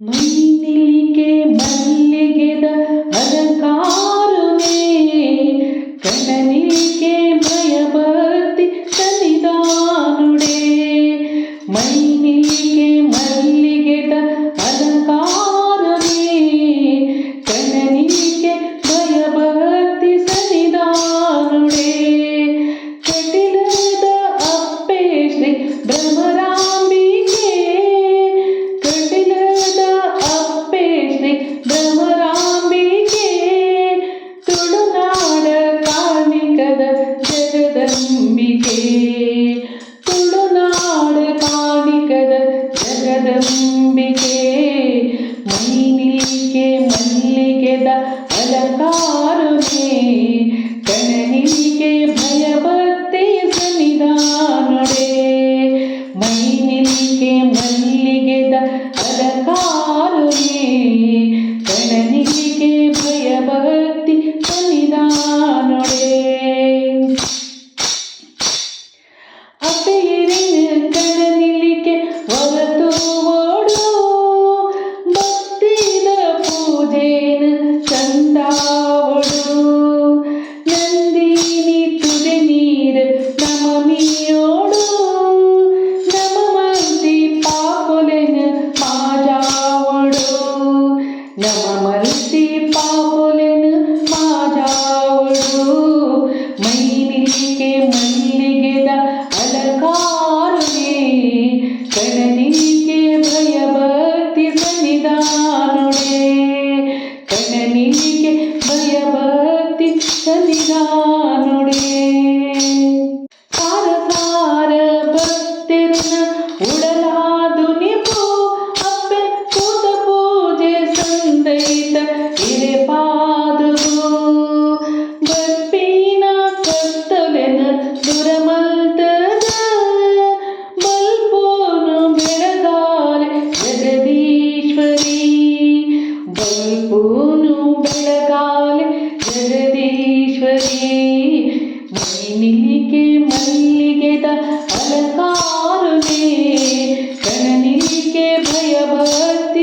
ಮೈನಿಲಿಗೆ ಮಲ್ಲಿಗೆದ ಅಲಂಕಾರುನೇ ಕಣ್ಣನಿಗೆ ಭಯಭಕ್ತಿ ಸನ್ನಿಧಾನುಡೇ ಮೈನಿಲಿಗೆ ಮಲ್ಲಿಗೆದ ಅಲಂಕಾರನೇ ಕಣ್ಣನಿಗೆ ಭಯಭಕ್ತಿ ಸನ್ನಿಧಾನುಡೇ ಕಟಿಲದ ಅಪ್ಪೆ ಶ್ರೀ ಭ್ರಮರಾಂಬಿಕೆ ಭ್ರಮರಾಂಬಿಕೆ ತುಳುನಾಡ ಕಾಣಿಕದ ಜಗದಂಬಿಕೆ ತುಳುನಾಡ ಕಾಣಿಕದ ಜಗದಂಬಿಕೆ ಮೈನಿಲಿಗೆ ಮಲ್ಲಿಗೆದ ಅಲಂಕಾರನೇ ಕಣ್ಣನಿಗೆ ಭಯಭಕ್ತಿ ಸನ್ನಿಧಾನುಡೇ ಮೈನಿಲಿಗೆ ಮಲ್ಲಿಗೆದ ಅಲಂಕಾರನೇ ಕಣ್ಣನಿಗೆ ಭಯಭಕ್ತಿ ಸನ್ನಿಧಾನುಡೇ ಅಪ್ಪೆಯರಿನ ಕಣ್ಣನಿಗೆ ಹೊರತು ಓಡು ಭಕ್ತಿದ ಪೂಜೆನ ಚಂದಾವಡು ನಂದಿನಿ ತುದೆ ನೀರ ನಮಮಿಯೋಡು ನಮ ಮಲ್ತಿ ಪಾಪುಲೆನ ಮಾಜಾವಡು ನಮ ಮಲ್ತಿ ಪಾಪುಲೆನ ಮಾಜಾವಡು ಮೈನಿಲಿಗೆ ಮಲ್ಲಿಗೆದ ಅಲಂಕಾರನೇ ಕಣ್ಣನಿಗೆ ಭಯಭಕ್ತಿ ಸನ್ನಿಧಾನುಡೇ ಕಣ್ಣನಿಗೆ ಭಯಭಕ್ತಿ ಸನ್ನಿಧಾನುಡೇ ಸಾರ ಸಾರ ಭಕ್ತಿರ್ನ ಉಡಲಾದು ನಿಪು ಅಪ್ಪೆ ಕೂತ ಪೂಜೆ ಸಂದೈತ ಇರೆ ಪಾದವು ಬರ್ಪಿನ ಕತ್ತಲೆನ ದುರಮಲ್ತದ ಬಲ್ಪೋನು ಬೆಳಗಾಲೆ ಜಗದೀಶ್ವರಿ ಬಲ್ಪೋನು ಬೆಳಗಾಲೆ ಜಗದೀಶ್ವರಿ ಮೈನಿಲಿಗೆ ಮಲ್ಲಿಗೆದ ಅಲಂಕಾರನೇ ಕಣ್ಣನಿಗೆ ಭಯಭಕ್ತಿ